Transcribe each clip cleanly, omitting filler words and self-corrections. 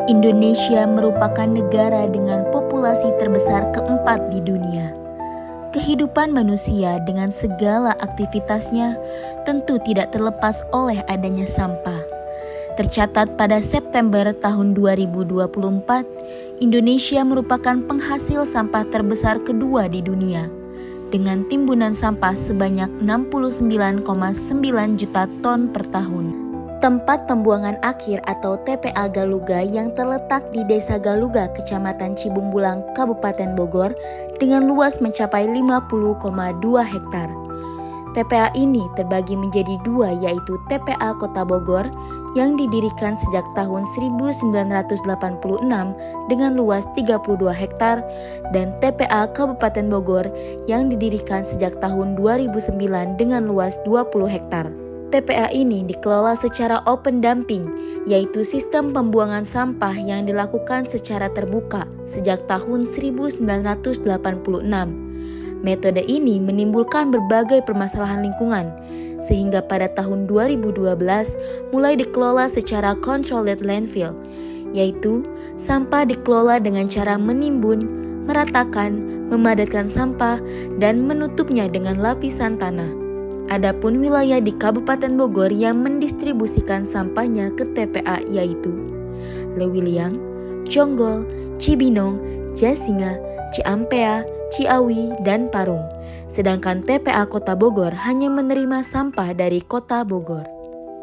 Indonesia merupakan negara dengan populasi terbesar keempat di dunia. Kehidupan manusia dengan segala aktivitasnya tentu tidak terlepas oleh adanya sampah. Tercatat pada September tahun 2024, Indonesia merupakan penghasil sampah terbesar kedua di dunia, dengan timbunan sampah sebanyak 69,9 juta ton per tahun. Tempat pembuangan akhir atau TPA Galuga yang terletak di Desa Galuga, Kecamatan Cibungbulang, Kabupaten Bogor dengan luas mencapai 50,2 hektar. TPA ini terbagi menjadi dua, yaitu TPA Kota Bogor yang didirikan sejak tahun 1986 dengan luas 32 hektar dan TPA Kabupaten Bogor yang didirikan sejak tahun 2009 dengan luas 20 hektar. TPA ini dikelola secara open dumping, yaitu sistem pembuangan sampah yang dilakukan secara terbuka sejak tahun 1986. Metode ini menimbulkan berbagai permasalahan lingkungan, sehingga pada tahun 2012 mulai dikelola secara controlled landfill, yaitu sampah dikelola dengan cara menimbun, meratakan, memadatkan sampah, dan menutupnya dengan lapisan tanah. Adapun wilayah di Kabupaten Bogor yang mendistribusikan sampahnya ke TPA yaitu Lewiliang, Jonggol, Cibinong, Jasinga, Ciampea, Ciawi, dan Parung. Sedangkan TPA Kota Bogor hanya menerima sampah dari Kota Bogor.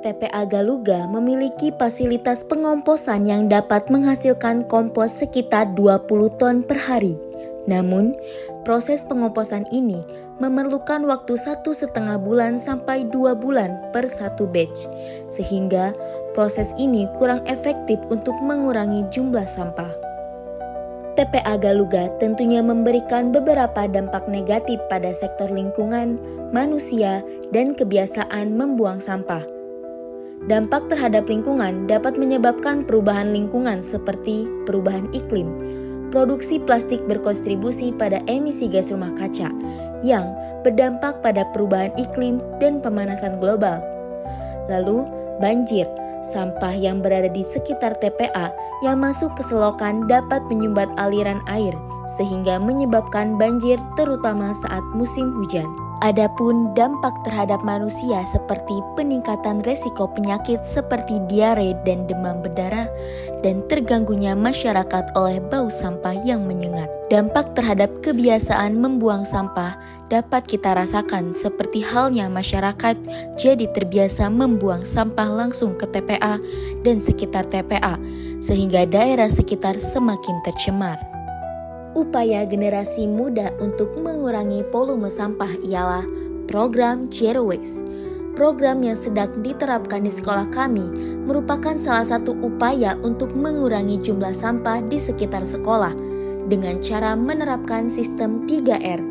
TPA Galuga memiliki fasilitas pengomposan yang dapat menghasilkan kompos sekitar 20 ton per hari. Namun, proses pengomposan ini memerlukan waktu 1,5 bulan sampai 2 bulan per satu batch, sehingga proses ini kurang efektif untuk mengurangi jumlah sampah. TPA Galuga tentunya memberikan beberapa dampak negatif pada sektor lingkungan, manusia, dan kebiasaan membuang sampah. Dampak terhadap lingkungan dapat menyebabkan perubahan lingkungan seperti perubahan iklim. Produksi plastik berkontribusi pada emisi gas rumah kaca yang berdampak pada perubahan iklim dan pemanasan global. Lalu, banjir, sampah yang berada di sekitar TPA yang masuk ke selokan dapat menyumbat aliran air sehingga menyebabkan banjir terutama saat musim hujan. Adapun dampak terhadap manusia seperti peningkatan resiko penyakit seperti diare dan demam berdarah dan terganggunya masyarakat oleh bau sampah yang menyengat. Dampak terhadap kebiasaan membuang sampah dapat kita rasakan seperti halnya masyarakat jadi terbiasa membuang sampah langsung ke TPA dan sekitar TPA sehingga daerah sekitar semakin tercemar. Upaya generasi muda untuk mengurangi volume sampah ialah program Zero Waste. Program yang sedang diterapkan di sekolah kami merupakan salah satu upaya untuk mengurangi jumlah sampah di sekitar sekolah dengan cara menerapkan sistem 3R,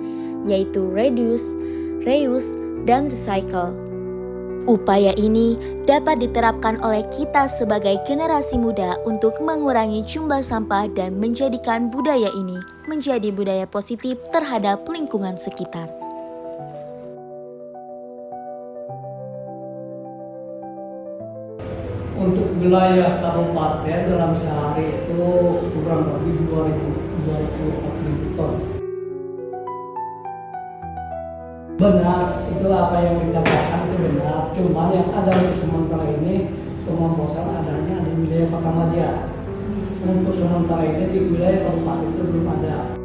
yaitu Reduce, Reuse, dan Recycle. Upaya ini dapat diterapkan oleh kita sebagai generasi muda untuk mengurangi jumlah sampah dan menjadikan budaya ini menjadi budaya positif terhadap lingkungan sekitar. Untuk wilayah kabupaten dalam sehari itu kurang lebih 2.000 ton. Benar, itu apa yang dikatakan itu benar. Cuma yang ada untuk sementara ini pengomposan adanya di wilayah Pakamadia. Untuk sementara ini di wilayah kabupaten itu belum ada.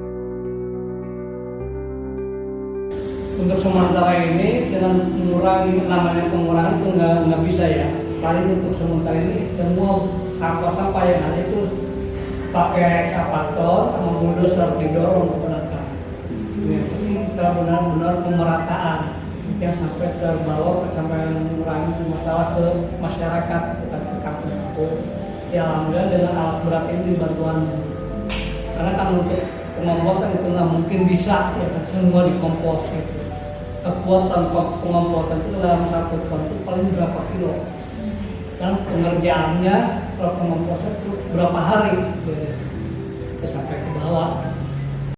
Untuk sementara ini dengan mengurangi namanya pengurangan itu nggak bisa ya. Paling untuk sementara ini semua sampah-sampah yang ada itu pakai ekskavator sama bulldozer didorong ke belakang. Ini benar-benar pemerataan yang sampai terbawa sampai mengurangi masalah ke masyarakat bukan ke kampung-kampung. Ya alhamdulillah dengan alat berat ini bantuannya. Karena kan untuk pengomposan itu nggak mungkin bisa ya kan semua dikompos gitu. Kekuatan pengomposan itu dalam satu ton itu paling berapa kilo. Dan pengerjaannya kalau pengomposan itu berapa hari gitu, sampai ke bawah.